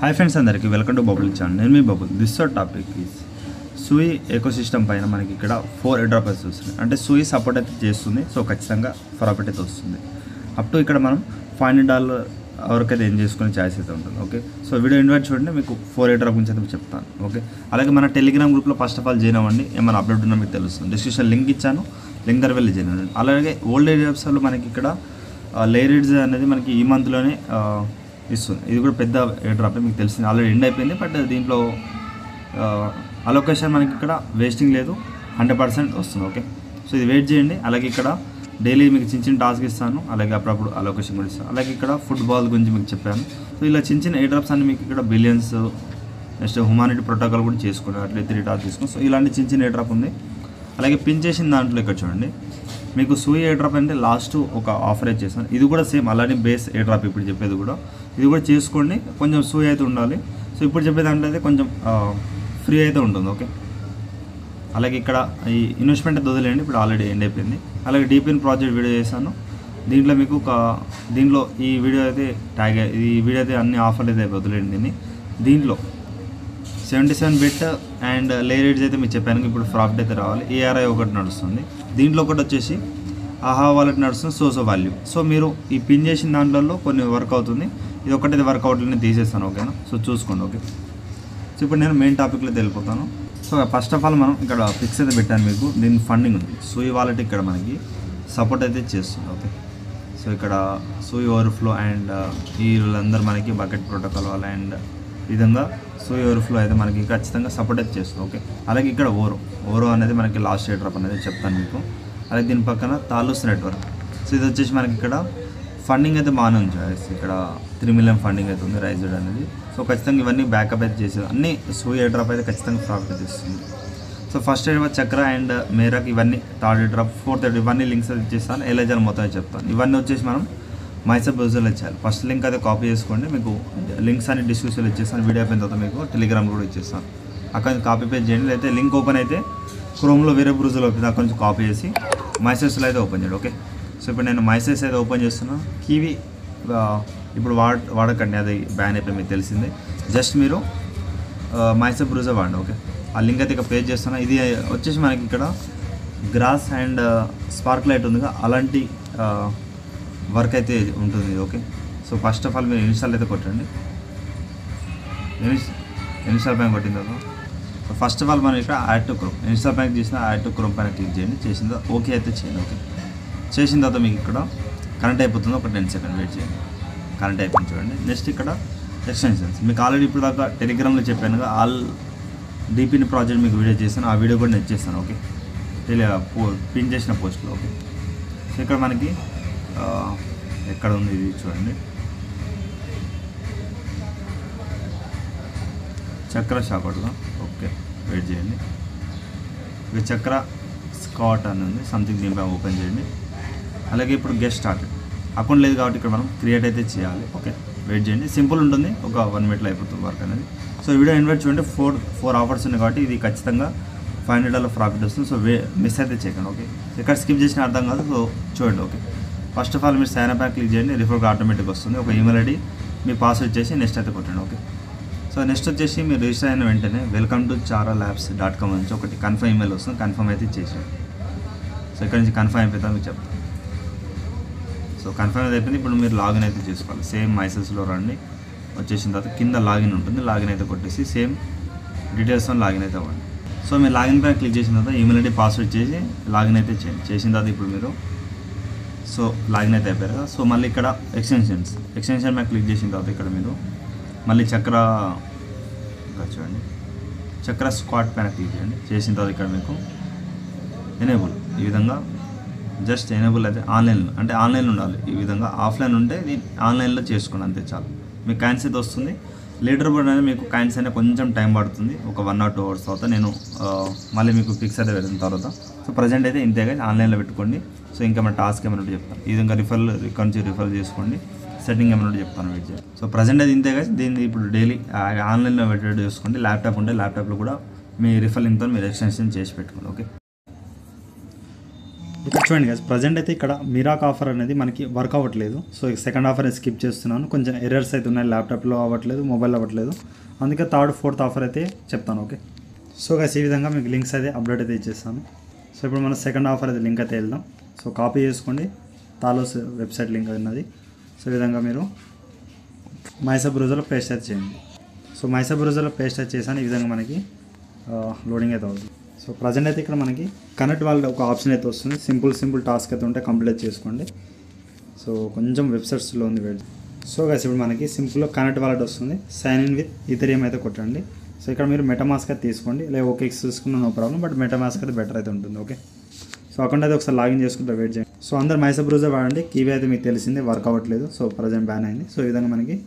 Hi friends, అందరికీ welcome to Bubble channel. నేను మీ బబుల్. దిస్ టాపిక్ ఈజ్ సూయి ఎకోసిస్టమ్ పైన మనకి ఇక్కడ 4 ఎయిర్డ్రాప్స్ వస్తుంది. అంటే సూయి సపోర్ట్ అయితే చేస్తుంది, సో ఖచ్చితంగా ప్రాఫిట్ అయితే వస్తుంది. అప్ టు ఇక్కడ మనం $500 వరకు అయితే ఏం చేసుకునే ఛాయిస్ అయితే ఉంటుంది. ఓకే, సో వీడియో ఇన్వైట్ చూడండి, మీకు 4 ఎయిర్డ్రాప్ గురించి అయితే చెప్తాను. ఓకే, అలాగే మన టెలిగ్రామ్ గ్రూప్లో ఫస్ట్ ఆఫ్ ఆల్ జాయిన్ అవ్వండి, ఏమైనా అప్డేట్ ఉన్నా మీకు తెలుస్తుంది. డిస్క్రిప్షన్ లింక్ ఇచ్చాను, లింక్ దగ్గర వెళ్ళి జాయిన్ అవ్వండి. అలాగే ఓల్డ్ ఎయిర్డ్రాప్స్లో మనకి ఇక్కడ లేరిడ్స్ అనేది మనకి ఈ మంత్లోనే ఇస్తుంది. ఇది కూడా పెద్ద ఎయిర్డ్రాప్, మీకు తెలిసింది, ఆల్రెడీ ఎండ్ అయిపోయింది. బట్ దీంట్లో అలొకేషన్ మనకి ఇక్కడ వేస్టింగ్ లేదు, 100% వస్తుంది. ఓకే, సో ఇది వెయిట్ చేయండి. అలాగే ఇక్కడ డైలీ మీకు చిన్న చిన్న టాస్క్ ఇస్తాను, అలాగే అప్పుడప్పుడు అలొకేషన్ కూడా ఇస్తాను. అలాగే ఇక్కడ ఫుట్బాల్ గురించి మీకు చెప్పాను. సో ఇలా చిన్న చిన్న ఎయిర్డ్రాప్స్ అన్ని మీకు ఇక్కడ బిలియన్స్, నెక్స్ట్ హ్యుమానిటీ ప్రోటోకాల్ కూడా చేసుకుని అట్లా 3 టాస్క్ తీసుకుని. సో ఇలాంటి చిన్న చిన్న ఎయిర్డ్రాప్ ఉంది. అలాగే పిన్ చేసిన దాంట్లో ఇక్కడ చూడండి, మీకు సూయి ఎయిర్డ్రాప్ అంటే లాస్ట్ ఒక ఆఫర్ అయితే చేస్తాను. ఇది కూడా సేమ్ అలానే బేస్ ఎయిర్డ్రాప్ ఇప్పుడు చెప్పేది కూడా, ఇది కూడా చేసుకోండి. కొంచెం సూయి అయితే ఉండాలి. సో ఇప్పుడు చెప్పే దాంట్లో అయితే కొంచెం ఫ్రీ అయితే ఉంటుంది. ఓకే, అలాగే ఇక్కడ ఈ ఇన్వెస్ట్మెంట్ అయితే వదిలేయండి, ఇప్పుడు ఆల్రెడీ ఎండ్ అయిపోయింది. అలాగే డీపిన్ ప్రాజెక్ట్ వీడియో చేశాను, దీంట్లో మీకు దీంట్లో ఈ వీడియో అయితే ట్యాగ్, ఈ వీడియో అయితే అన్ని ఆఫర్లు అయితే వదిలేయండి. దీంట్లో 77 బిట్ అండ్ లేరిడ్స్ అయితే మీకు చెప్పాను, ఇప్పుడు ప్రాఫిట్ అయితే రావాలి. ఏఆర్ఐ ఒకటి నడుస్తుంది, దీంట్లో ఒకటి వచ్చేసి ఆహా వాలెట్ నడుస్తుంది, సోసో వాల్యూ. సో మీరు ఈ పిన్ చేసిన దాంట్లో కొన్ని వర్క్ అవుతుంది, ఇది ఒకటైతే వర్కౌట్లని తీసేస్తాను. ఓకేనా, సో చూసుకోండి. ఓకే, సో ఇప్పుడు నేను మెయిన్ టాపిక్లో వెళ్ళిపోతాను. సో ఫస్ట్ ఆఫ్ ఆల్ మనం ఇక్కడ ఫిక్స్ అయితే పెట్టాను మీకు, దీని ఫండింగ్ ఉంది. సూయి వాలెట్ ఇక్కడ మనకి సపోర్ట్ అయితే చేస్తుంది. ఓకే, సో ఇక్కడ సూయి ఓవర్ఫ్లో అండ్ వీళ్ళందరూ మనకి బకెట్ ప్రోటోకాల్ వాళ్ళు అండ్ విధంగా సూయి ఓవర్ఫ్లో అయితే మనకి ఖచ్చితంగా సపోర్ట్ అయితే చేస్తుంది. ఓకే, అలాగే ఇక్కడ ఓరో అనేది మనకి లాస్ట్ ఎయిర్డ్రాప్ అనేది చెప్తాను మీకు. అలాగే దీని పక్కన తాలూస్ నెట్వర్క్. సో ఇది వచ్చేసి మనకి ఇక్కడ ఫండింగ్ అయితే బాగానే ఉంది, ఇక్కడ 3 మిలియన్ ఫండింగ్ అయితే ఉంది రైజ్డ్ అనేది. సో ఖచ్చితంగా ఇవన్నీ బ్యాకప్ అయితే చేసేది, అన్ని సూయి ఎయిర్డ్రాప్ అయితే ఖచ్చితంగా ప్రాఫిట్ అయితే ఇస్తుంది. సో ఫస్ట్ ఎయిర్డ్రాప్ చక్ర అండ్ మేరాక్, ఇవన్నీ థర్డ్ ఎయిర్డ్రాప్, ఫోర్త్ ఎయిర్డ్రాప్, ఇవన్నీ లింక్స్ అయితే ఇచ్చేస్తాను. ఎలైజర్ మొత్తం అయితే చెప్తాను. ఇవన్నీ వచ్చేసి మనం మైసప్ బ్రౌజర్లో ఇచ్చేయాలి. ఫస్ట్ లింక్ అయితే కాపీ చేసుకోండి, మీకు లింక్స్ అన్ని డిస్క్రిప్షన్లో ఇచ్చేస్తాను. వీడియో అయిపోయిన తర్వాత మీకు టెలిగ్రామ్ కూడా ఇచ్చేస్తాను, అక్కడ కాపీ పేస్ట్ చేయండి. అయితే లింక్ ఓపెన్ అయితే క్రోమ్లో వేరే బ్రౌజర్లో ఓపెన్, అక్కడ నుంచి కాపీ చేసి మైసెస్లో అయితే ఓపెన్ చేయండి. ఓకే, సో ఇప్పుడు నేను మైసెస్ అయితే ఓపెన్ చేస్తున్నాను. కీవీ ఇప్పుడు వాడకండి, అది బ్యాన్ అయిపోయి మీకు తెలిసిందే. జస్ట్ మీరు మైసెప్ బ్రౌజర్ వాడండి. ఓకే, ఆ లింక్ అయితే ఇక పేజ్ చేస్తున్నా. ఇది వచ్చేసి మనకి ఇక్కడ గ్రాస్ అండ్ స్పార్క్ లైట్ ఉందిగా, అలాంటి వర్క్ అయితే ఉంటుంది. Okay, so first of all మీరు ఇన్స్టాల్ అయితే కొట్టండి. ఇన్స్టాల్ పైన కొట్టిన తర్వాత ఫస్ట్ ఆఫ్ ఆల్ మనం ఇక్కడ యాడ్ టు క్రోమ్, ఇన్స్టాల్ పైన చేసిన యాడ్ టు క్రోమ్ పైన క్లిక్ చేయండి. చేసిన తర్వాత ఓకే అయితే చేయండి. ఓకే, చేసిన తర్వాత మీకు ఇక్కడ కనెక్ట్ అయిపోతుంది, ఒక 10 సెకండ్ వెయిట్ చేయండి. కనెక్ట్ అయిపోయింది చూడండి. నెక్స్ట్ ఇక్కడ ఎక్స్టెన్షన్స్, మీకు ఆల్రెడీ ఇప్పుడు దాకా టెలిగ్రామ్లో చెప్పాను, ఆల్ డీపీని ప్రాజెక్ట్ మీకు వీడియో చేశాను, ఆ వీడియో కూడా నేను చేస్తాను. ఓకే, పిన్ చేసిన పోస్ట్లో. ఓకే, సో ఇక్కడ మనకి ఎక్కడ ఉంది ఇది చూడండి, చక్ర షాకౌట్గా. ఓకే, వెయిట్ చేయండి. ఇక చక్ర స్కాట్ అని ఉంది, సంథింగ్ దీనిపై ఓపెన్ చేయండి. అలాగే ఇప్పుడు గెస్ట్ స్టార్ట్ అకౌంట్ లేదు కాబట్టి ఇక్కడ మనం క్రియేట్ అయితే చేయాలి. ఓకే, వెయిట్ చేయండి, సింపుల్ ఉంటుంది, ఒక 1 మినిట్లో అయిపోతుంది వర్క్ అనేది. సో వీడియో ఇన్వైట్ చూడండి, 4 ఆఫర్స్ ఉన్నాయి కాబట్టి ఇది ఖచ్చితంగా $500 ప్రాఫిట్ వస్తుంది. సో మిస్ అయితే చేయకండి. ఓకే, ఇక్కడ స్కిప్ చేసిన అర్థం కాదు, సో చూడండి. ఓకే, ఫస్ట్ ఆఫ్ ఆల్ మీరు సైన్ అప్ క్లిక్ చేయండి, రిఫర్ ఆటోమేటిక్ వస్తుంది. ఒక ఈమెయిల్ ఐడి, మీ పాస్వర్డ్ చేసి నెక్స్ట్ అయితే కొట్టండి. ఓకే, సో నెక్స్ట్ వచ్చేసి మీరు రిజిస్టర్ అయిన వెంటనే welcome.charalabs.com నుంచి ఒకటి కన్ఫర్మ్ ఈమెయిల్ వస్తుంది, కన్ఫర్మ్ అయితే చేసేయండి. సో ఇక్కడ నుంచి కన్ఫర్మ్ అయిపోతాను మీకు చెప్తాను. సో కన్ఫర్మ్ అయితే అయిపోయింది. ఇప్పుడు మీరు లాగిన్ అయితే చేసుకోవాలి. సేమ్ మైసెస్లో రండి, వచ్చేసిన తర్వాత కింద లాగిన్ ఉంటుంది, లాగిన్ అయితే కొట్టేసి సేమ్ డీటెయిల్స్తో లాగిన్ అయితే అవ్వండి. సో మీరు లాగిన్ పైన క్లిక్ చేసిన తర్వాత ఈమెయిల్ ఐడి పాస్వర్డ్ చేసి లాగిన్ అయితే చేయండి. చేసిన తర్వాత ఇప్పుడు మీరు సో లాగిన్ అయితే అయిపోయారు కదా. సో మళ్ళీ ఇక్కడ ఎక్స్టెన్షన్ మీద క్లిక్ చేసిన తర్వాత ఇక్కడ మీరు మళ్ళీ చక్ర చూడండి, చక్ర స్క్వాట్ పైన క్లిక్ చేయండి. చేసిన తర్వాత ఇక్కడ మీకు ఎనేబుల్, ఈ విధంగా జస్ట్ ఎనేబుల్ అయితే ఆన్లైన్లో, అంటే ఆన్లైన్లో ఉండాలి. ఈ విధంగా ఆఫ్లైన్ ఉంటే ఇది ఆన్లైన్లో చేసుకోండి, అంతే చాలు. మీకు కాయిన్స్ అయితే వస్తుంది. లీడర్ బోర్డ్ అనేది మీకు కాయిన్స్ అయినా కొంచెం టైం పడుతుంది, ఒక 1 or 2 hours తర్వాత నేను మళ్ళీ మీకు ఫిక్స్ అయితే వెళ్ళిన తర్వాత. సో ప్రజెంట్ అయితే ఇంతేగా ఆన్లైన్లో పెట్టుకోండి. సో ఇంకా మన టాస్క్ ఏమైనా చెప్తాను, ఈ విధంగా ఇక్కడ నుంచి రిఫర్ చేసుకోండి. సెట్టింగ్ ఏమైనా చెప్తాను, వెయిట్ చేయాలి. సో ప్రజెంట్ అయితే ఇంతేగా, దీన్ని ఇప్పుడు డైలీ ఆన్లైన్లో పెట్టేట్టు చేసుకోండి. ల్యాప్టాప్ ఉంటే ల్యాప్టాప్లో కూడా మీ రిఫర్ లింక్తో మీరు ఎక్స్టెన్షన్ చేసి పెట్టుకోండి. ఓకే, ఇక్కడ చూడండి గైస్, ప్రజెంట్ అయితే ఇక్కడ మిరాక్ ఆఫర్ అనేది మనకి వర్క్ అవ్వట్లేదు. సో సెకండ్ ఆఫర్ స్కిప్ చేస్తున్నాను. కొంచెం ఎర్రర్స్ అయితే ఉన్నాయి, ల్యాప్టాప్లో అవ్వట్లేదు, మొబైల్లో అవ్వట్లేదు. అందుకే థర్డ్ ఫోర్త్ ఆఫర్ అయితే చెప్తాను. ఓకే, సో గైస్ ఈ విధంగా మీకు లింక్స్ అయితే అప్డేట్ అయితే ఇచ్చేస్తాను. సో ఇప్పుడు మనం సెకండ్ ఆఫర్ అయితే లింక్ అయితే వెళ్దాం. సో కాపీ చేసుకోండి, తాలోస్ వెబ్సైట్ లింక్ ఉన్నది. సో ఈ విధంగా మీరు మైసా బ్రౌజర్లో పేస్ట్ అయితే చేయండి. సో మైసా బ్రౌజర్లో పేస్ట్ అయితే చేశాను. ఈ విధంగా మనకి లోడింగ్ అయితే అవుతుంది. సో ప్రజెంట్ అయితే ఇక్కడ మనకి కనెక్ట్ వాళ్ళ ఒక ఆప్షన్ అయితే వస్తుంది. సింపుల్ టాస్క్ అయితే ఉంటే కంప్లీట్ చేసుకోండి. సో కొంచెం వెబ్సైట్స్లో ఉంది వెయిట్. సో గైస్ ఇప్పుడు మనకి సింపుల్గా కనెక్ట్ వాలెట్ వస్తుంది. సైన్ ఇన్ విత్ ఈథెరియం అయితే కొట్టండి. సో ఇక్కడ మీరు మెటామాస్క్ అయితే తీసుకోండి, లేదా ఓకేఎక్స్ తీసుకున్న నో ప్రాబ్లం, బట్ మెటామాస్క్ అయితే బెటర్ అయితే ఉంటుంది. ఓకే, సో అకౌంట్ అయితే ఒకసారి లాగిన్ చేసుకుంటే వెయిట్ చేయండి. సో అందరు మైసా బ్రౌజర్ వాడండి. కీవీ అయితే మీకు తెలిసిందే వర్క్ అవ్వట్లేదు. సో ప్రజెంట్ బ్యాన్ అయింది. సో ఈ విధంగా మనకి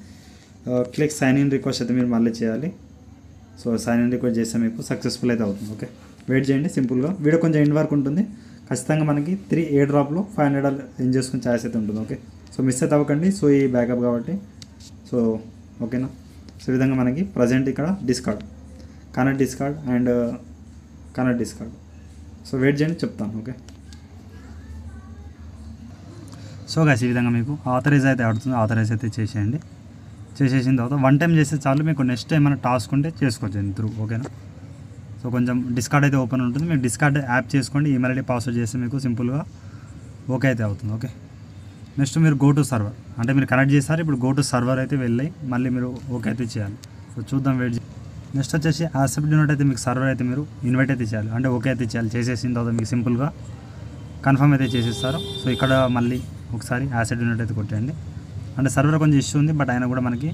క్లిక్ సైన్ ఇన్ రిక్వెస్ట్ అయితే మీరు మళ్ళీ చేయాలి. సో సైన్ ఇన్ రిక్వెస్ట్ చేస్తే మీకు సక్సెస్ఫుల్ అయితే అవుతుంది. ఓకే, వెయిట్ చేయండి. సింపుల్గా వీడియో కొంచెం ఎండ్ వరకు ఉంటుంది. ఖచ్చితంగా మనకి 3 ఎయిర్ డ్రాప్లో $500 ఏం చేసుకుని ఛాయిస్ అయితే ఉంటుంది. ఓకే, సో మిస్ అయితే అవ్వకండి. సో ఈ బ్యాకప్ కాబట్టి సో ఓకేనా. సో ఈ విధంగా మనకి ప్రజెంట్ ఇక్కడ Discord, connect Discord and connect Discord. So wait చేయండి, చెప్తాను. ఓకే, సో గైస్ ఈ విధంగా మీకు ఆథరైజ్ అయితే ఆడుతుంది. ఆథరైజ్ అయితే చేసేయండి. చేసేసిన తర్వాత 1 టైం చేస్తే చాలు. మీకు నెక్స్ట్ ఏమైనా టాస్క్ ఉంటే చేసుకోవచ్చు త్రూ. ఓకేనా, సో కొంచెం డిస్కార్డ్ అయితే ఓపెన్ ఉంటుంది. మీరు డిస్కార్డ్ యాప్ చేసుకోండి. ఈమెయిల్ ఐడి పాస్వర్డ్ చేస్తే మీకు సింపుల్గా ఓకే అయితే అవుతుంది. ఓకే, నెక్స్ట్ మీరు గో టు సర్వర్, అంటే మీరు కనెక్ట్ చేస్తారు. ఇప్పుడు గో టు సర్వర్ అయితే వెళ్ళి మళ్ళీ మీరు ఓకే అయితే చేయాలి. సో చూద్దాం, వెయిట్ చేయాలి. నెక్స్ట్ వచ్చేసి యాక్సెప్ట్ ఇన్వైట్ అయితే మీకు సర్వర్ అయితే మీరు ఇన్వైట్ అయితే చేయాలి, అంటే ఓకే అయితే చేయాలి. చేసేసిన తర్వాత మీకు సింపుల్గా కన్ఫర్మ్ అయితే చేసేస్తారు. సో ఇక్కడ మళ్ళీ ఒకసారి యాక్సెప్ట్ ఇన్వైట్ అయితే కొట్టేయండి. అంటే సర్వర్ కొంచెం ఇష్యూ ఉంది, బట్ అయినా కూడా మనకి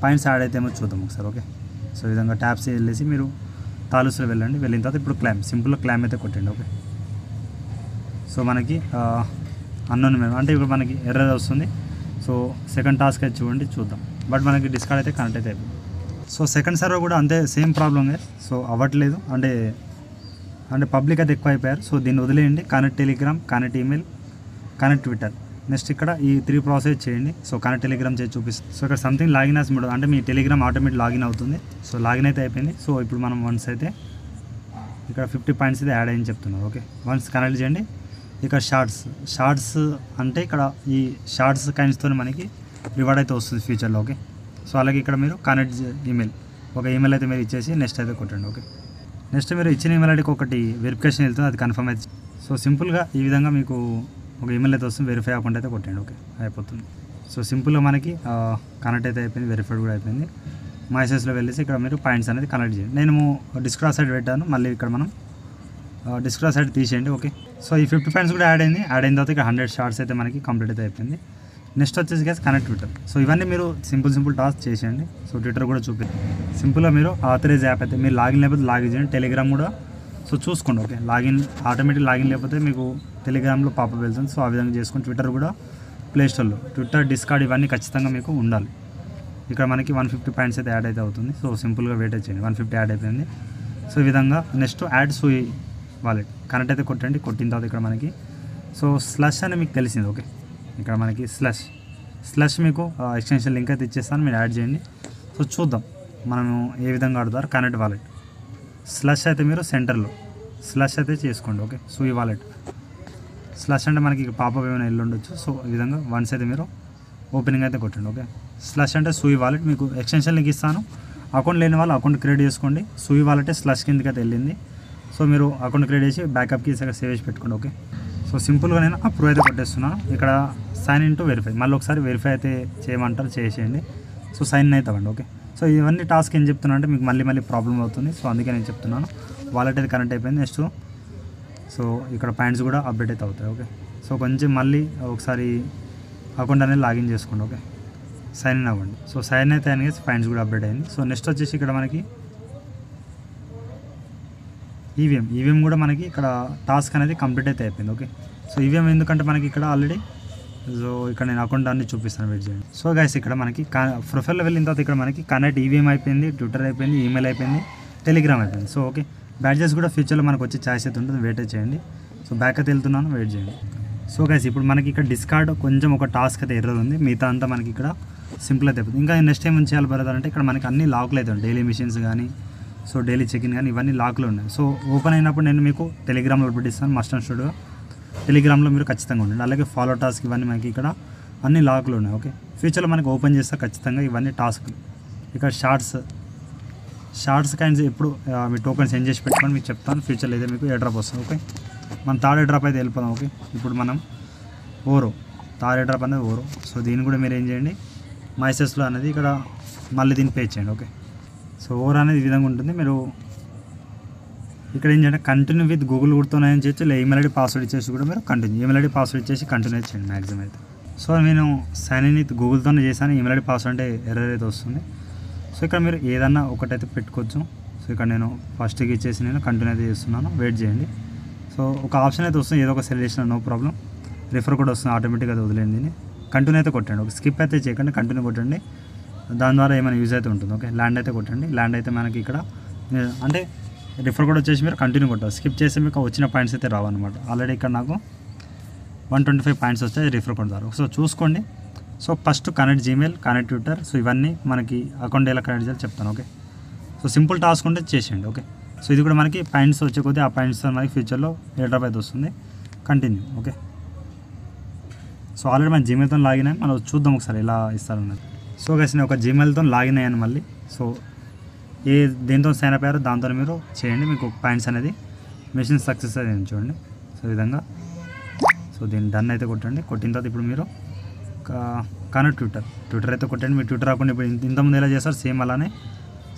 పాయింట్స్ యాడ్ అయితే ఏమో చూద్దాం ఒకసారి. ఓకే, సో ఈ విధంగా ట్యాప్స్ వెళ్ళేసి మీరు తాలూసులో వెళ్ళండి. వెళ్ళిన తర్వాత ఇప్పుడు క్లైమ్, సింపుల్గా క్లైమ్ అయితే కొట్టండి. ఓకే, సో మనకి అన్నోన్ మేము అంటే ఇప్పుడు మనకి ఎర్రర్ వస్తుంది. సో సెకండ్ టాస్క్ అయితే చూద్దాం. బట్ మనకి డిస్కార్డ్ అయితే కనెక్ట్ అయితే అయిపోయింది. సో సెకండ్ సర్వర్ కూడా అంతే సేమ్ ప్రాబ్లమ్. సో అవ్వట్లేదు, అంటే పబ్లిక్ అయితే ఎక్కువ అయిపోయారు. సో దీన్ని వదిలేయండి. Connect Telegram, connect email, connect Twitter. Next ఇక్కడ ఈ 3 ప్రాసెస్ చేయండి. సో కనెక్ట్ టెలిగ్రామ్ చేసి చూపిస్తుంది. సో ఇక్కడ సంథింగ్ లాగిన్ as మోడ్, అంటే మీ టెలిగ్రామ్ ఆటోమేటిక్ లాగిన్ అవుతుంది. సో లాగిన్ అయితే అయిపోయింది. సో ఇప్పుడు మనం వన్స్ అయితే ఇక్కడ 50 పాయింట్స్ అయితే యాడ్ అయ్యింది చెప్తున్నారు. ఓకే, వన్స్ కనెక్ట్ చేయండి. ఇక్కడ షార్ట్స్ అంటే ఇక్కడ ఈ షార్ట్స్ కైండ్స్తో మనకి రివార్డ్ అయితే వస్తుంది ఫ్యూచర్లో. ఓకే, సో అలాగే ఇక్కడ మీరు కనెక్ట్ ఈమెయిల్, ఒక ఈమెయిల్ అయితే మీరు ఇచ్చేసి నెక్స్ట్ అయితే కొట్టండి. ఓకే, నెక్స్ట్ మీరు ఇచ్చిన ఈమెయిల్ ఐడికి ఒకటి వెరిఫికేషన్ వెళ్తుంది, అది కన్ఫర్మ్ అయితే. సో సింపుల్గా ఈ విధంగా మీకు ఒక ఈమెయిల్ అయితే వస్తుంది. వెరిఫై అకౌంట్ అయితే కొట్టండి. ఓకే, అయిపోతుంది. సో సింపుల్గా మనకి కనెక్ట్ అయితే అయిపోయింది, వెరిఫైడ్ కూడా అయిపోయింది. మైసెస్లో వెళ్ళేసి ఇక్కడ మీరు పాయింట్స్ అనేది కనెక్ట్ చేయండి. నేను డిస్క్రాస్ సైడ్ పెట్టాను, మళ్ళీ ఇక్కడ మనం డిస్క్రాస్ సైడ్ తీసేయండి. ఓకే, సో ఈ 50 పాయింట్స్ కూడా యాడ్ అయిన తర్వాత ఇక్కడ 100 షార్ట్స్ అయితే మనకి కంప్లీట్ అయితే అయిపోయింది. నెక్స్ట్ వచ్చేసి గైస్ కనెక్ట్ ట్విట్టర్. సో ఇవన్నీ మీరు సింపుల్ టాస్క్ చేసేయండి. సో ట్విట్టర్ కూడా చూపిద్దాం. సింపుల్గా మీరు ఆథరైజ్ యాప్ అయితే మీరు లాగిన్ లేకపోతే లాగిన్ చేయండి. టెలిగ్రామ్ కూడా సో చూసుకోండి. ఓకే, లాగిన్ ఆటోమేటిక్ లాగిన్ లేకపోతే మీకు టెలిగ్రామ్లో పాపప్ వెళ్తుంది. సో ఆ విధంగా చేసుకొని ట్విట్టర్ కూడా ప్లేస్టోర్లో ట్విట్టర్, డిస్కార్డ్ ఇవన్నీ ఖచ్చితంగా మీకు ఉండాలి. ఇక్కడ మనకి 150 పాయింట్స్ అయితే యాడ్ అయితే అవుతుంది. సో సింపుల్గా వెయిట్ చేయండి. 150 యాడ్ అయిపోయింది. సో ఈ విధంగా నెక్స్ట్ యాడ్ సూయి వాలెట్ కనెక్ట్ అయితే కొట్టండి. కొట్టిన తర్వాత ఇక్కడ మనకి సో స్లష్ అని మీకు తెలిసింది. ఓకే, ఇక్కడ మనకి స్లష్ మీకు ఎక్స్టెన్షన్ లింక్ అయితే ఇచ్చేస్తాను, మీరు యాడ్ చేయండి. సో చూద్దాం మనము ఏ విధంగా ఆడుతారు. కనెక్ట్ వాలెట్ స్లష్ అయితే మీరు సెంటర్లో స్లష్ అయితే చేసుకోండి. ఓకే, సూయి వాలెట్ స్లష్ అంటే మనకి పాపప్ ఏమైనా వెళ్ళి ఉండొచ్చు. సో ఈ విధంగా వన్స్ అయితే మీరు ఓపెనింగ్ అయితే కొట్టండి. ఓకే, స్లష్ అంటే సూయి వాలెట్ మీకు ఎక్స్టెన్షన్ లింక్ ఇస్తాను. అకౌంట్ లేని వాళ్ళు అకౌంట్ క్రియేట్ చేసుకోండి. సూయి వాలెట్ స్లష్ కిందకి అయితే వెళ్ళింది. సో మీరు అకౌంట్ క్రియేట్ చేసి బ్యాకప్కి సేవ్ చేసి పెట్టుకోండి. ఓకే, సో సింపుల్గా నేను అప్రూవ్ అయితే కొట్టేస్తున్నాను. ఇక్కడ సైన్ ఇన్ టు వెరిఫై, మళ్ళీ ఒకసారి వెరిఫై అయితే చేయమంటారు, చేసేయండి. సో సైన్ ఇన్ అయితే అవ్వండి. ఓకే, సో ఇవన్నీ టాస్క్ ఏం చెప్తున్నా అంటే మీకు మళ్ళీ ప్రాబ్లం అవుతుంది. సో అందుకే నేను చెప్తున్నాను. వాలెట్ అయితే కనెక్ట్ అయిపోయింది. నెక్స్ట్ సో ఇక్కడ పాయింట్స్ కూడా అప్డేట్ అయితే అవుతాయి. ఓకే, సో కొంచెం మళ్ళీ ఒకసారి అకౌంట్ అనేది లాగిన్ చేసుకోండి. ఓకే, సైన్ ఇన్ అవ్వండి. సో సైన్ అయితే అనేది పాయింట్స్ కూడా అప్డేట్ అయింది. సో నెక్స్ట్ వచ్చేసి ఇక్కడ మనకి ఈవీఎం కూడా మనకి ఇక్కడ టాస్క్ అనేది కంప్లీట్ అయితే అయిపోయింది. ఓకే, సో ఈవీఎం ఎందుకంటే మనకి ఇక్కడ ఆల్రెడీ సో ఇక్కడ నేను అకౌంట్ అన్ని చూపిస్తాను, వెయిట్ చేయండి. సో గైస్ ఇక్కడ మనకి ప్రొఫైల్లో వెళ్ళిన తర్వాత ఇక్కడ మనకి కనెక్ట్ ఈవీఎం అయిపోయింది, ట్విట్టర్ అయిపోయింది, ఈమెయిల్ అయిపోయింది, టెలిగ్రామ్ అయిపోయింది. సో ఓకే, బ్యాడ్జెస్ కూడా ఫ్యూచర్లో మనకు వచ్చే ఛాయిస్ అయితే ఉంటుంది, వెయిట్ చేయండి. సో బ్యాక్ అయితే వెళ్తున్నాను, వెయిట్ చేయండి. సో గైస్ ఇప్పుడు మనకి ఇక్కడ డిస్కార్డ్ కొంచెం ఒక టాస్క్ అయితే ఎర్రర్ ఉంది, మిగతా అంతా మనకి ఇక్కడ సింపుల్ అయితే అయిపోతుంది. ఇంకా నెక్స్ట్ టైం ఏం చేయాలి బ్రదర్ అంటే ఇక్కడ మనకి అన్ని లాక్లు అవుతాయి, డైలీ మిషన్స్ కానీ సో డైలీ చెక్ ఇన్ కానీ ఇవన్నీ లాక్లు ఉన్నాయి. సో ఓపెన్ అయినప్పుడు నేను మీకు టెలిగ్రామ్లో పెట్టిస్తాను, మస్ట్ అండ్ షుడ్గా టెలిగ్రామ్లో మీరు ఖచ్చితంగా ఉండండి. అలాగే ఫాలో టాస్క్ ఇవన్నీ మనకి ఇక్కడ అన్ని లాక్లు ఉన్నాయి. ఓకే, ఫ్యూచర్లో మనకి ఓపెన్ చేస్తే ఖచ్చితంగా ఇవన్నీ టాస్క్. ఇక్కడ షార్ట్స్ కైండ్స్ ఎప్పుడు మీ టోకెన్స్ ఏం చేసి పెట్టుకొని మీకు చెప్తాను. ఫ్యూచర్లో అయితే మీకు ఎయిర్ డ్రాప్ వస్తుంది. ఓకే, మన థర్డ్ ఎయిర్ డ్రాప్ అయితే వెళ్ళిపోదాం. ఓకే, ఇప్పుడు మనం ఓరో థర్డ్ ఎయిర్ డ్రాప్ అనేది ఓరో. సో దీన్ని కూడా మీరు ఏం చేయండి, మైసెస్లో అనేది ఇక్కడ మళ్ళీ దీన్ని పే చేయండి. ఓకే, సో ఓవర్ అనేది ఈ విధంగా ఉంటుంది. మీరు ఇక్కడ ఏం చేయండి, కంటిన్యూ విత్ గూగుల్ గుర్తున్నాయని చేయొచ్చు, లేదా ఈమెయిల్ ఐడి పాస్వర్డ్ ఇచ్చేసి కూడా మీరు కంటిన్యూ, ఈమెయిల్ ఐడి పాస్వర్డ్ ఇచ్చేసి కంటిన్యూ చేయండి మ్యాక్సిమం అయితే. సో నేను సైన్ ఇన్ విత్ గూగుల్తోనే చేశాను, ఈమెయిల్ ఐడి పాస్వర్డ్ అంటే ఎర్రర్ అయితే వస్తుంది. సో ఇక్కడ మీరు ఏదన్నా ఒకటైతే పెట్టుకోవచ్చు. సో ఇక్కడ నేను ఫస్ట్కి ఇచ్చేసి నేను కంటిన్యూ అయితే చేస్తున్నాను, వెయిట్ చేయండి. సో ఒక ఆప్షన్ అయితే వస్తుంది, ఏదో ఒక సెలెక్షన్, నో ప్రాబ్లం. రిఫర్ కూడా వస్తుంది, ఆటోమేటిక్గా అది వదిలేండి. దీన్ని కంటిన్యూ అయితే కొట్టండి. ఒక స్కిప్ అయితే చేయకండి, కంటిన్యూ కొట్టండి. దాని ద్వారా ఏమైనా యూజ్ అయితే ఉంటుంది. ఓకే, ల్యాండ్ అయితే కొట్టండి. ల్యాండ్ అయితే మనకి ఇక్కడ అంటే రిఫర్ కూడా వచ్చేసి మీరు కంటిన్యూ కొట్టాలి. స్కిప్ చేస్తే మీకు వచ్చిన పాయింట్స్ అయితే రావన్నమాట. ఆల్రెడీ ఇక్కడ నాకు 125 పాయింట్స్ వచ్చాయి రిఫర్ కొడతారు. సో చూసుకోండి. So first connect Gmail, connect Twitter. So ఇవన్నీ మనకి అకౌంట్ ఎలా కనెక్ట్ చేయాలో చెప్తాను. ఓకే, సో సింపుల్ టాస్క్ ఉంటే చేసేయండి. ఓకే, సో ఇది కూడా మనకి పాయింట్స్ వచ్చే కొద్దీ ఆ పాయింట్స్తో మనకి ఫ్యూచర్లో ఎయిర్ డ్రాప్ అయితే వస్తుంది. కంటిన్యూ. ఓకే, సో ఆల్రెడీ మన జీమెయిల్తో లాగిన్ అయ్యి మనం చూద్దాం ఒకసారి ఎలా ఇస్తారన్నది. సో గైస్ నేను ఒక జీమెయిల్తో లాగిన్ అయ్యాను మళ్ళీ. సో దేంతో సైన్ అప్ అయ్యారో దాంతో మీరు చేయండి, మీకు పాయింట్స్ అనేది మిషన్ సక్సెస్ అయ్యింది చూడండి. సో ఈ విధంగా. సో దీన్ని డన్ అయితే కొట్టండి. కొట్టిన తర్వాత ఇప్పుడు మీరు కనెక్ట్ ట్విట్టర్ అయితే కొట్టండి. మీరు ట్విట్టర్ అకౌంట్ ఇప్పుడు ఇంతకుముందు ఎలా చేస్తారు సేమ్ అలానే.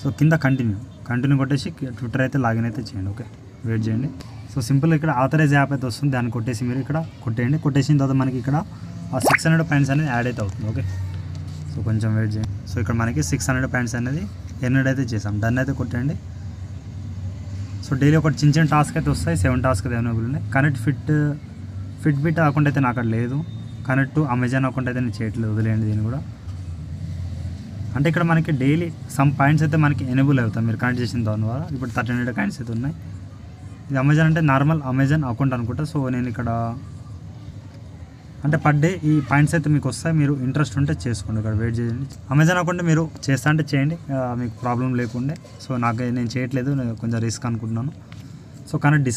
సో కింద కంటిన్యూ కొట్టేసి ట్విట్టర్ అయితే లాగిన్ అయితే చేయండి. ఓకే, వెయిట్ చేయండి. సో సింపుల్ ఇక్కడ ఆథరైజ్ యాప్ అయితే వస్తుంది, దాన్ని కొట్టేసి మీరు ఇక్కడ కొట్టేయండి. కొట్టేసిన తర్వాత మనకి ఇక్కడ ఆ 600 పాయింట్స్ అనేది యాడ్ అయితే అవుతుంది. ఓకే, సో కొంచెం వెయిట్ చేయండి. సో ఇక్కడ మనకి 600 పాయింట్స్ అనేది ఎర్న్ అయితే చేసాం. డన్ అయితే కొట్టండి. సో డైలీ ఒక చిన్న టాస్క్ అయితే వస్తాయి, 7 టాస్క్ అయితే అవైలబుల్ ఉన్నాయి. కనెక్ట్ ఫిట్బిట్ అకౌంట్ అయితే నాకు అక్కడ లేదు. కనెక్ట్ టు అమెజాన్ అకౌంట్ అయితే నేను చేయట్లేదు, వదిలేయండి దీన్ని కూడా. అంటే ఇక్కడ మనకి డైలీ సమ్ పాయింట్స్ అయితే మనకి ఎనేబుల్ అవుతాయి మీరు కనెక్ట్ చేసిన దాని ద్వారా. ఇప్పుడు 1300 కాయిన్స్ అయితే ఉన్నాయి. ఇది అమెజాన్ అంటే నార్మల్ అమెజాన్ అకౌంట్ అనుకుంటా. సో నేను ఇక్కడ అంటే పర్ డే ఈ పాయింట్స్ అయితే మీకు వస్తాయి, మీరు ఇంట్రెస్ట్ ఉంటే చేసుకోండి. ఇక్కడ వెయిట్ చేయండి. అమెజాన్ అకౌంట్ మీరు చేస్తా అంటే చేయండి, మీకు ప్రాబ్లం లేకుండే. సో నేను చేయట్లేదు, నేను కొంచెం రిస్క్ అనుకుంటున్నాను. సో కనెక్ట్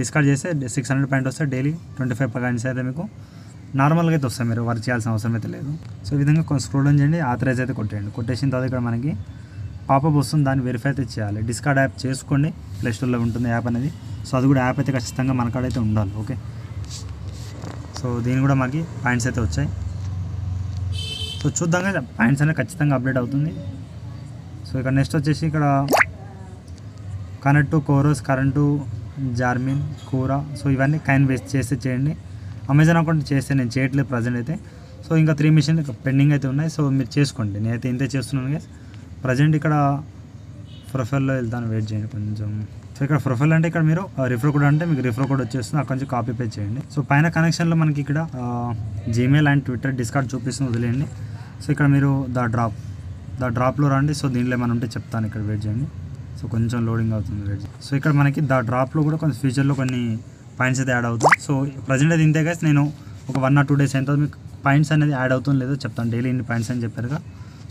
డిస్కార్డ్ చేస్తే 600 పాయింట్ వస్తే డైలీ 25 కాయిన్స్ అయితే మీకు నార్మల్గా అయితే వస్తాయి, మీరు వర్క్ చేయాల్సిన అవసరం అయితే లేదు. సో ఈ విధంగా కొంచెం స్క్రోల్ డౌన్ చేయండి, ఆథరైజ్ అయితే కొట్టేయండి. కొట్టేసిన తర్వాత ఇక్కడ మనకి పాపప్ వస్తుంది, దాన్ని వెరిఫై అయితే చేయాలి. డిస్కార్డ్ యాప్ చేసుకోండి, ప్లేస్టోర్లో ఉంటుంది యాప్ అనేది. సో అది కూడా యాప్ అయితే ఖచ్చితంగా మనకాడైతే ఉండాలి. ఓకే, సో దీని కూడా మనకి పాయింట్స్ అయితే వచ్చాయి. సో చూద్దాం కదా, పాయింట్స్ అనేది ఖచ్చితంగా అప్డేట్ అవుతుంది. సో ఇక్కడ నెక్స్ట్ వచ్చేసి ఇక్కడ కనెక్ట్ టు కోరోస్, కరెంటు జార్మిన్, కూర. సో ఇవన్నీ కైన్ వేస్ట్ చేస్తే చేయండి. అమెజాన్ అకౌంట్ చేస్తే నేను చేయట్లేదు ప్రజెంట్ అయితే. సో ఇంకా 3 మిషన్ పెండింగ్ అయితే ఉన్నాయి. సో మీరు చేసుకోండి, నేనైతే ఇంతే చేస్తున్నాను గైస్. ప్రజెంట్ ఇక్కడ ప్రొఫైల్లో వెళ్తాను, వెయిట్ చేయండి కొంచెం. సో ఇక్కడ ప్రొఫైల్ అంటే ఇక్కడ మీరు రిఫర్ కోడ్ అంటే మీకు రిఫర్ కోడ్ వచ్చేస్తుంది, అక్కడ నుంచి కాపీ పేస్ట్ చేయండి. సో పైన కనెక్షన్లో మనకి ఇక్కడ జీమెయిల్ అండ్ ట్విట్టర్ డిస్కార్డ్ చూపిస్తుంది, వదిలేయండి. సో ఇక్కడ మీరు ద డ్రాప్లో రండి. సో దీంట్లో ఏమైనా ఉంటే చెప్తాను, ఇక్కడ వెయిట్ చేయండి. సో కొంచెం లోడింగ్ అవుతుంది, వెయిట్ చేయండి. సో ఇక్కడ మనకి ద డ్రాప్లో కూడా కొంచెం ఫ్యూచర్లో కొన్ని పాయింట్స్ అయితే యాడ్ అవుతుంది. సో ప్రజెంట్ అయితే ఇంతే గైస్, నేను ఒక 1 or 2 days అయిన తర్వాత మీకు పాయింట్స్ అనేది యాడ్ అవుతుందో లేదో చెప్తాను. డైలీ ఇన్ని పాయింట్స్ అని చెప్పారుగా.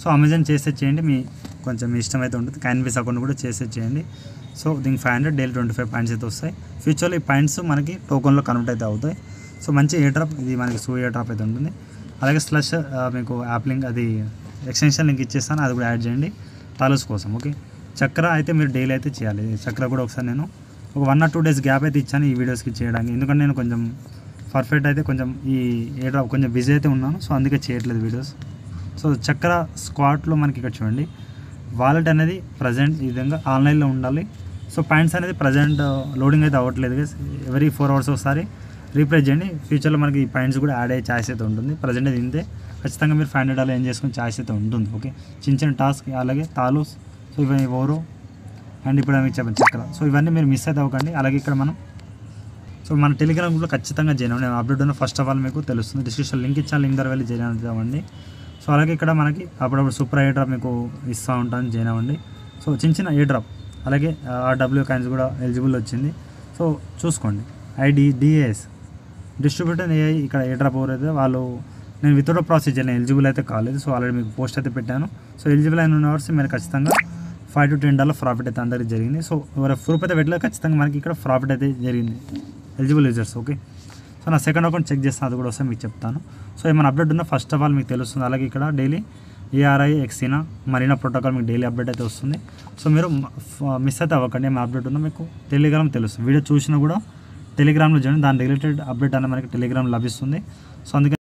సో అమెజాన్ చేస్తే చేయండి, కొంచెం మీ ఇష్టం అయితే ఉంటుంది. క్యాన్వీస్ అకౌంట్ కూడా చేస్తే చేయండి. సో దీనికి 500 డైలీ 25 పాయింట్స్ అయితే వస్తాయి. ఫ్యూచర్లో ఈ పాయింట్స్ మనకి టోకన్లో కన్వర్ట్ అయితే అవుతాయి. సో మంచి ఎయిర్ డ్రాప్, ఇది మనకి ఎయిర్ డ్రాప్ అయితే ఉంటుంది. అలాగే స్లష్ మీకు యాప్ లింక్, అది ఎక్స్టెన్షన్ లింక్ ఇచ్చేస్తాను, అది కూడా యాడ్ చేయండి తాలూస్ కోసం. ఓకే, చక్ర అయితే మీరు డైలీ అయితే చేయాలి. చక్ర కూడా ఒకసారి నేను ఒక 1 or 2 days గ్యాప్ అయితే ఇచ్చాను ఈ వీడియోస్కి చేయడానికి, ఎందుకంటే నేను కొంచెం పర్ఫెక్ట్ అయితే కొంచెం ఈ ఎయిర్ డ్రాప్ కొంచెం బిజీ అయితే ఉన్నాను. సో అందుకే చేయట్లేదు వీడియోస్. సో చక్ర స్క్వాట్లో మనకి ఇక్కడ చూడండి, వాలెట్ అనేది ప్రజెంట్ ఈ విధంగా ఆన్లైన్లో ఉండాలి. సో పాయింట్స్ అనేది ప్రజెంట్ లోడింగ్ అయితే అవ్వట్లేదు. ఎవరీ 4 hours ఒకసారి రీప్లేస్ చేయండి. ఫ్యూచర్లో మనకి ఈ పాయింట్స్ కూడా యాడ్ అయ్యే ఛాయిస్ అయితే ఉంటుంది. ప్రజెంట్ అయితే ఇంతే, ఖచ్చితంగా మీరు $500 ఏం చేసుకుని ఛాయిస్ అయితే ఉంటుంది. ఓకే, చిన్న టాస్క్, అలాగే తాలూస్. సో ఇవన్నీ ఓరో అండ్ ఇప్పుడు మీకు చెప్పండి చక్ర. సో ఇవన్నీ మీరు మిస్ అయితే అవ్వకండి. అలాగే ఇక్కడ మన టెలిగ్రామ్ గ్రూప్లో ఖచ్చితంగా జాయిన్ అవ్వండి. నేను అప్డేట్ ఉన్న ఫస్ట్ ఆఫ్ ఆల్ మీకు తెలుస్తుంది, డిస్క్రిప్షన్ లింక్ ఇచ్చాను, లింక్ ద్వారా వెళ్ళి జాయిన్ అవుతామండి. సో అలాగే ఇక్కడ మనకి అప్పుడప్పుడు సూపర్ ఎయిర్ డ్రాప్ మీకు ఇస్తూ ఉంటాను, జాయిన్ అవ్వండి. సో చిన్న ఎయిర్ డ్రాప్, అలాగే RW కాయిన్స్ కూడా ఎలిజిబుల్ వచ్చింది. సో చూసుకోండి. IDDAS డిస్ట్రిబ్యూటర్ AI ఇక్కడ ఎయిర్ డ్రాప్ ఎవరైతే వాళ్ళు, నేను వితౌట్ ప్రాసెస్ నేను ఎలిజిబుల్ అయితే కాలేదు. సో ఆల్రెడీ మీకు పోస్ట్ అయితే పెట్టాను. సో ఎలిజిబుల్ అయిన ఉన్నవర్స్ మీరు ఖచ్చితంగా $5 to $10 ప్రాఫిట్ అయితే అందరికి జరిగింది. సో ఎవరైనా ప్రూఫ్ అయితే పెట్టలేదు, ఖచ్చితంగా మనకి ఇక్కడ ప్రాఫిట్ అయితే జరిగింది eligible users. Okay, so so నా సెకండ్ అకౌంట్ చెక్ చేస్తాను, అది కూడా వస్తే మీకు చెప్తాను. సో ఏమైనా అప్డేట్ ఉన్నా ఫస్ట్ ఆఫ్ ఆల్ మీకు తెలుస్తుంది. అలాగే ఇక్కడ డైలీ ఏఆర్ఐ ఎక్సీనా మరీనా ప్రోటోకాల్ మీకు డైలీ అప్డేట్ అయితే వస్తుంది. సో మీరు మిస్ అయితే అవ్వకండి, ఏమైనా అప్డేట్ ఉన్నా మీకు టెలిగ్రామ్ తెలుస్తుంది. వీడియో చూసినా కూడా టెలిగ్రామ్లో చేయండి, దాని రిలేటెడ్ అప్డేట్ అనేది మనకి టెలిగ్రామ్ లభిస్తుంది. సో అందుకని